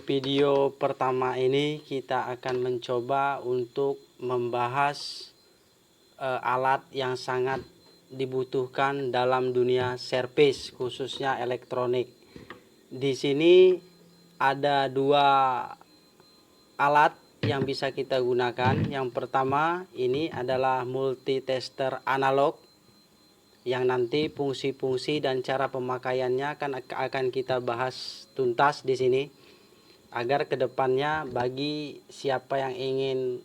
video pertama ini kita akan mencoba untuk membahas alat yang sangat dibutuhkan dalam dunia servis, khususnya elektronik. Di sini ada dua alat yang bisa kita gunakan. Yang pertama ini adalah multitester analog, yang nanti fungsi-fungsi dan cara pemakaiannya akan kita bahas tuntas di sini, agar kedepannya bagi siapa yang ingin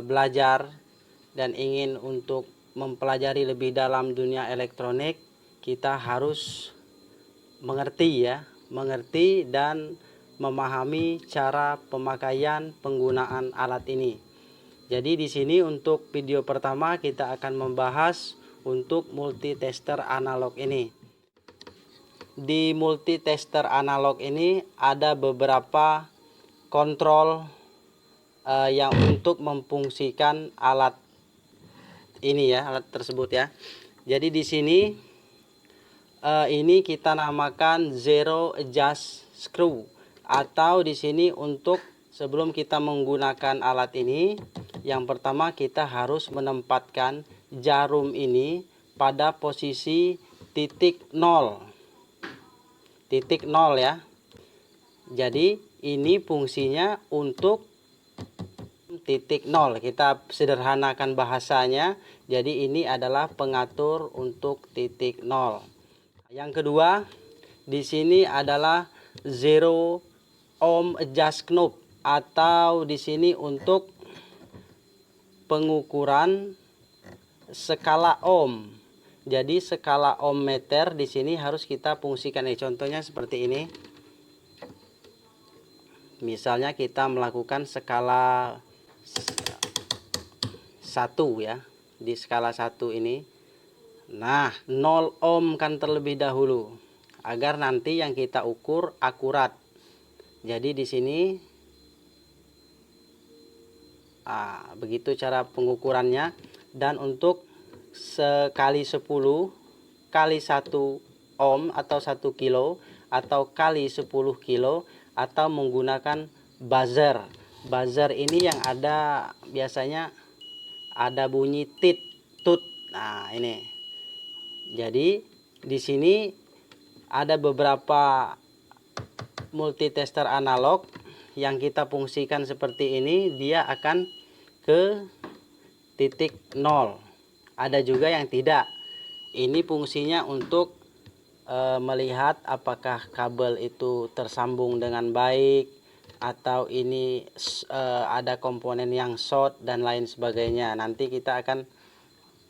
belajar dan ingin untuk mempelajari lebih dalam dunia elektronik, kita harus mengerti dan memahami cara pemakaian penggunaan alat ini. Jadi di sini untuk video pertama kita akan membahas untuk multitester analog ini. Di multitester analog ini ada beberapa kontrol yang untuk memfungsikan alat ini alat tersebut ya. Jadi di sini ini kita namakan zero adjust screw, atau di sini untuk sebelum kita menggunakan alat ini, yang pertama kita harus menempatkan jarum ini pada posisi titik nol ya. Jadi ini fungsinya untuk titik nol, kita sederhanakan bahasanya. Jadi ini adalah pengatur untuk titik nol. Yang kedua, di sini adalah zero ohm adjust knob, atau di sini untuk pengukuran skala ohm. Jadi skala ohm meter di sini harus kita fungsikan. Contohnya seperti ini. Misalnya kita melakukan skala 1 ya. Di skala 1 ini. Nah, 0 ohm kan terlebih dahulu, agar nanti yang kita ukur akurat. Jadi di sini begitu cara pengukurannya. Dan untuk sekali 10 kali 1 ohm atau 1 kilo, atau kali 10 kilo, atau menggunakan buzzer. Buzzer ini yang ada biasanya ada bunyi tit tut. Nah, ini. Jadi di sini ada beberapa multitester analog yang kita fungsikan seperti ini, dia akan ke titik nol. Ada juga yang tidak. Ini fungsinya untuk melihat apakah kabel itu tersambung dengan baik, atau ini ada komponen yang short dan lain sebagainya. Nanti kita akan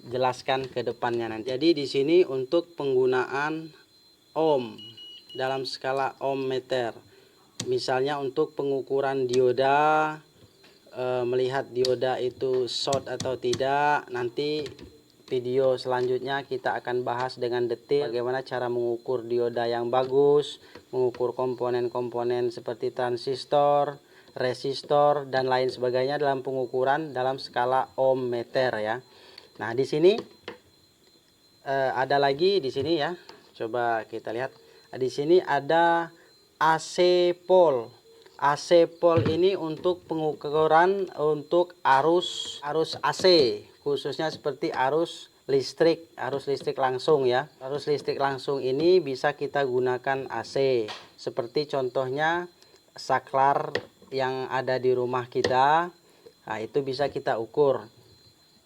jelaskan ke depannya nanti. Jadi di sini untuk penggunaan ohm dalam skala ohm meter. Misalnya untuk pengukuran dioda, melihat dioda itu short atau tidak, nanti video selanjutnya kita akan bahas dengan detail bagaimana cara mengukur dioda yang bagus, mengukur komponen-komponen seperti transistor, resistor dan lain sebagainya dalam pengukuran dalam skala ohm meter ya. Nah, di sini ada lagi di sini ya. Coba kita lihat. Di sini ada AC pole. AC pole ini untuk pengukuran untuk arus AC, khususnya seperti arus listrik langsung ya. Arus listrik langsung ini bisa kita gunakan AC, seperti contohnya saklar yang ada di rumah kita. Nah, itu bisa kita ukur.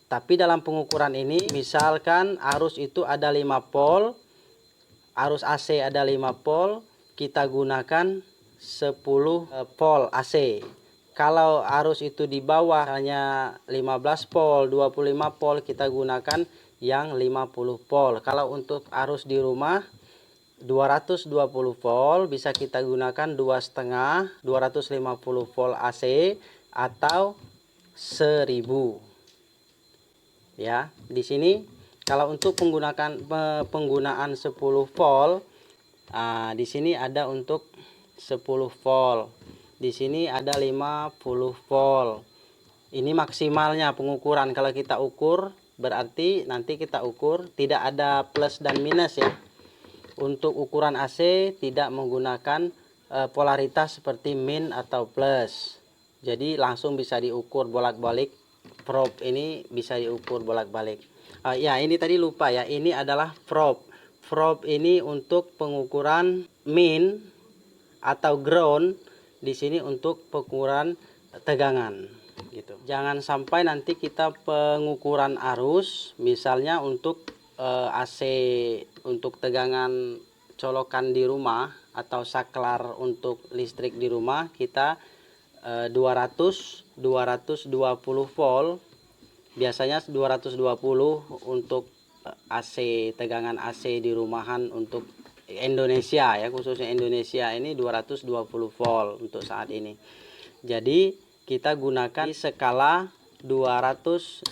Tapi dalam pengukuran ini, misalkan arus itu ada 5 volt, arus AC ada 5 volt, kita gunakan 10 volt AC. Kalau arus itu di bawah hanya 15 volt, 25 volt, kita gunakan yang 50 volt. Kalau untuk arus di rumah 220 volt bisa kita gunakan 2,5 250 volt AC atau 1000 ya. Di sini kalau untuk penggunaan 10 volt, di sini ada untuk 10 volt. Di sini ada 50 volt. Ini maksimalnya pengukuran. Kalau kita ukur, berarti nanti kita ukur tidak ada plus dan minus ya. Untuk ukuran AC tidak menggunakan polaritas seperti min atau plus. Jadi langsung bisa diukur bolak-balik. Probe ini bisa diukur bolak-balik. Ya, ini tadi lupa ya. Ini adalah probe. Probe ini untuk pengukuran min atau ground. Di sini untuk pengukuran tegangan gitu. Jangan sampai nanti kita pengukuran arus, misalnya untuk AC untuk tegangan colokan di rumah atau saklar untuk listrik di rumah, kita 220 volt, biasanya 220 untuk AC, tegangan AC di rumahan untuk Indonesia ya, khususnya Indonesia ini 220 volt untuk saat ini. Jadi kita gunakan skala 250.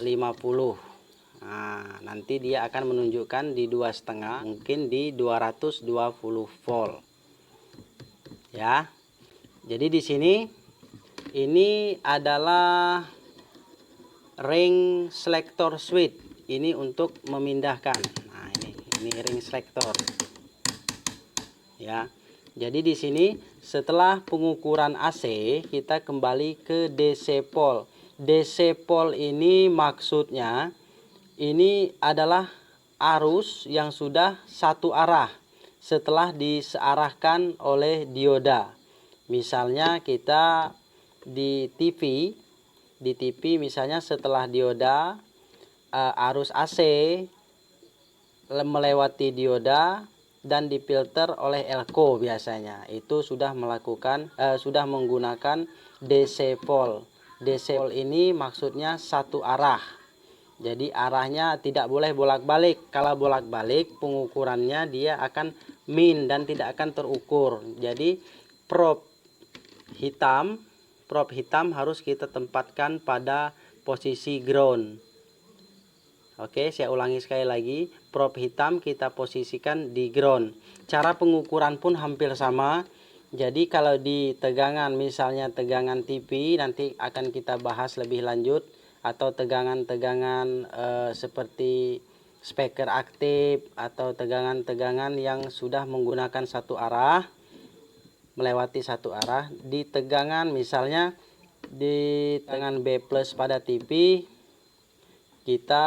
Nah, nanti dia akan menunjukkan di 2,5, mungkin di 220 volt. Ya. Jadi di sini ini adalah ring selector switch. Ini untuk memindahkan. Nah, ini ring selector. Ya. Jadi di sini setelah pengukuran AC, kita kembali ke DC pole. DC pole ini maksudnya ini adalah arus yang sudah satu arah setelah disearahkan oleh dioda. Misalnya kita di TV misalnya setelah dioda, arus AC melewati dioda dan difilter oleh elko, biasanya itu sudah menggunakan DC pole. DC pole ini maksudnya satu arah, jadi arahnya tidak boleh bolak-balik. Kalau bolak-balik pengukurannya dia akan min dan tidak akan terukur. Jadi probe hitam harus kita tempatkan pada posisi ground. Oke, saya ulangi sekali lagi. Probe hitam kita posisikan di ground. Cara pengukuran pun hampir sama. Jadi kalau di tegangan, misalnya tegangan TV, nanti akan kita bahas lebih lanjut. Atau tegangan-tegangan seperti speaker aktif, atau tegangan-tegangan yang sudah menggunakan satu arah, melewati satu arah. Di tegangan misalnya di tegangan B+ pada TV, kita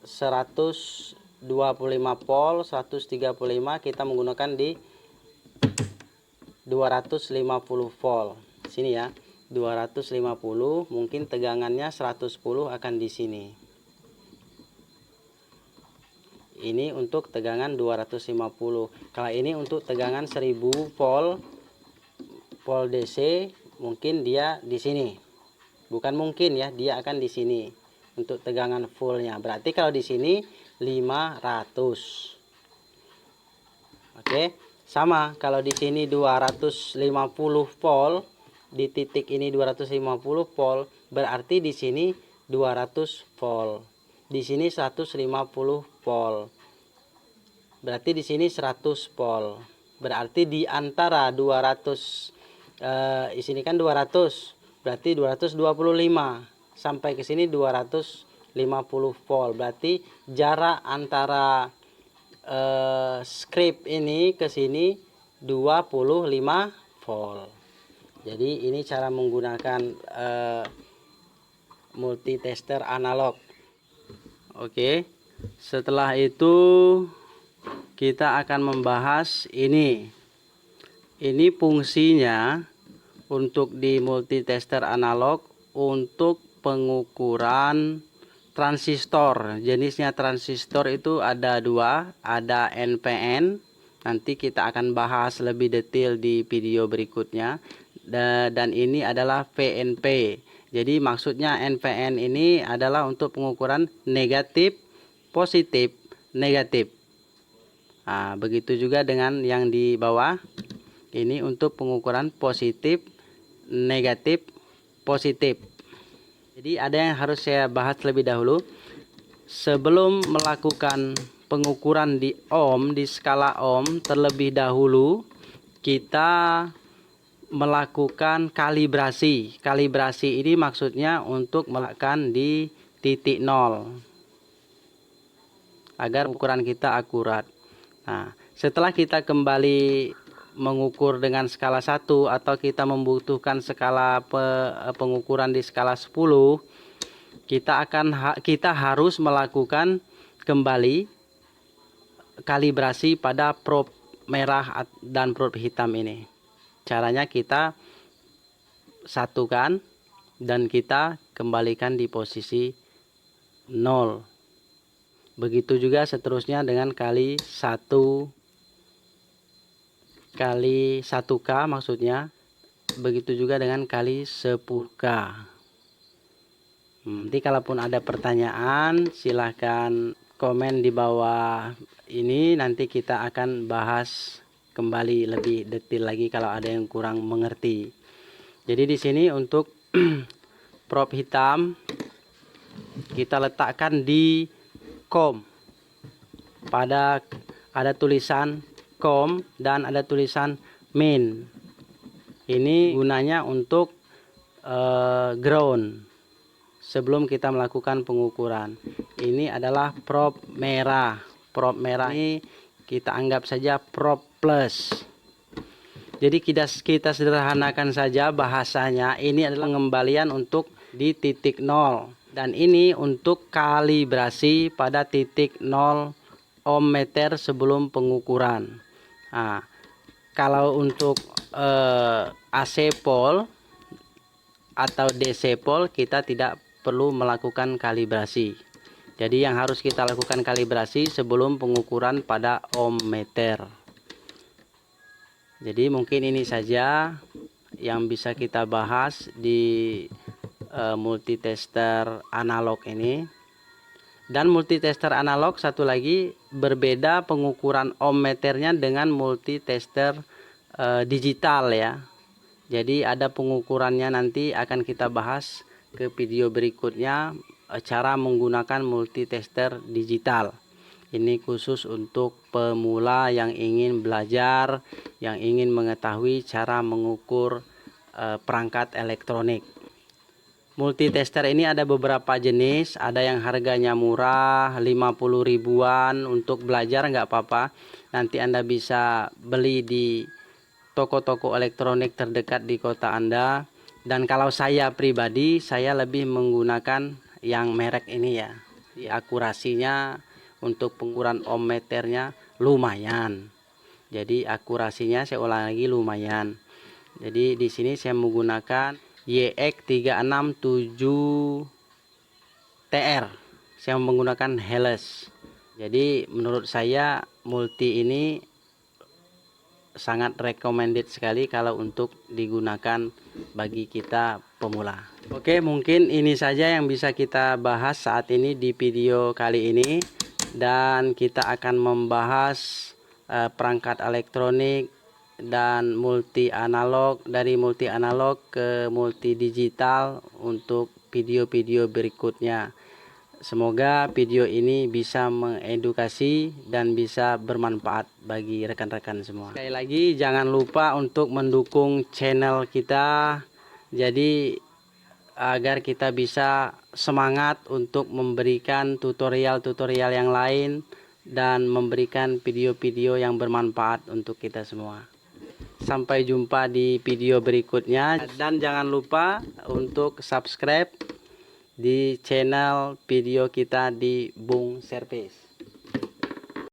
125 volt, 135, kita menggunakan di 250 volt. Sini ya, 250, mungkin tegangannya 110 akan di sini. Ini untuk tegangan 250. Kalau ini untuk tegangan 1000 volt DC, mungkin dia di sini. Bukan mungkin ya, dia akan di sini. Untuk tegangan fullnya, berarti kalau di sini 500. Oke, sama kalau di sini 250 volt, di titik ini 250 volt, berarti di sini 200 volt. Di sini 150 volt. Berarti di sini 100 volt. Berarti di antara 200 di sini kan 200, berarti 225. Sampai ke sini 250 volt. Berarti jarak antara script ini ke sini 25 volt. Jadi ini cara menggunakan multitester analog. Oke. Setelah itu kita akan membahas ini. Ini fungsinya untuk di multitester analog untuk pengukuran transistor. Jenisnya transistor itu ada dua, ada NPN. Nanti kita akan bahas lebih detail di video berikutnya. Dan ini adalah PNP. Jadi maksudnya NPN ini adalah untuk pengukuran negatif, positif, negatif. Nah, begitu juga dengan yang di bawah. Ini untuk pengukuran positif, negatif, positif. Jadi ada yang harus saya bahas lebih dahulu. Sebelum melakukan pengukuran di ohm, di skala ohm, terlebih dahulu kita melakukan kalibrasi. Kalibrasi ini maksudnya untuk melakukan di titik 0 agar ukuran kita akurat. Nah, setelah kita kembali mengukur dengan skala 1 atau kita membutuhkan skala pengukuran di skala 10, kita harus melakukan kembali kalibrasi pada probe merah dan probe hitam ini. Caranya kita satukan dan kita kembalikan di posisi 0. Begitu juga seterusnya dengan kali 1K maksudnya. Begitu juga dengan kali 10K. Nanti kalaupun ada pertanyaan silahkan komen di bawah ini, nanti kita akan bahas kembali lebih detail lagi kalau ada yang kurang mengerti. Jadi di sini untuk probe hitam kita letakkan di COM. Ada tulisan COM dan ada tulisan main. Ini gunanya untuk ground sebelum kita melakukan pengukuran. Ini adalah probe merah. Probe merah ini kita anggap saja probe plus. Jadi kita sederhanakan saja bahasanya. Ini adalah pengembalian untuk di titik 0. Dan ini untuk kalibrasi pada titik 0 ohm meter sebelum pengukuran. Nah, kalau untuk AC pole atau DC pole kita tidak perlu melakukan kalibrasi. Jadi yang harus kita lakukan kalibrasi sebelum pengukuran pada ohm meter. Jadi mungkin ini saja yang bisa kita bahas di multitester analog ini. Dan multitester analog satu lagi berbeda pengukuran ohm meternya dengan multitester digital ya. Jadi ada pengukurannya, nanti akan kita bahas ke video berikutnya cara menggunakan multitester digital. Ini khusus untuk pemula yang ingin belajar, yang ingin mengetahui cara mengukur perangkat elektronik. Multitester ini ada beberapa jenis, ada yang harganya murah 50 ribuan. Untuk belajar nggak apa-apa, nanti Anda bisa beli di toko-toko elektronik terdekat di kota Anda. Dan kalau saya pribadi, saya lebih menggunakan yang merek ini ya. Akurasinya untuk pengukuran ohm meternya lumayan. Jadi akurasinya saya ulang lagi lumayan. Jadi di sini saya menggunakan YX367TR. Saya menggunakan Helles. Jadi menurut saya multi ini sangat recommended sekali kalau untuk digunakan bagi kita pemula. Oke, mungkin ini saja yang bisa kita bahas saat ini di video kali ini, dan kita akan membahas perangkat elektronik dan multi analog, dari multi analog ke multi digital untuk video-video berikutnya. Semoga video ini bisa mengedukasi dan bisa bermanfaat bagi rekan-rekan semua. Sekali lagi jangan lupa untuk mendukung channel kita, jadi agar kita bisa semangat untuk memberikan tutorial-tutorial yang lain dan memberikan video-video yang bermanfaat untuk kita semua. Sampai jumpa di video berikutnya, dan jangan lupa untuk subscribe di channel video kita di Bung Service.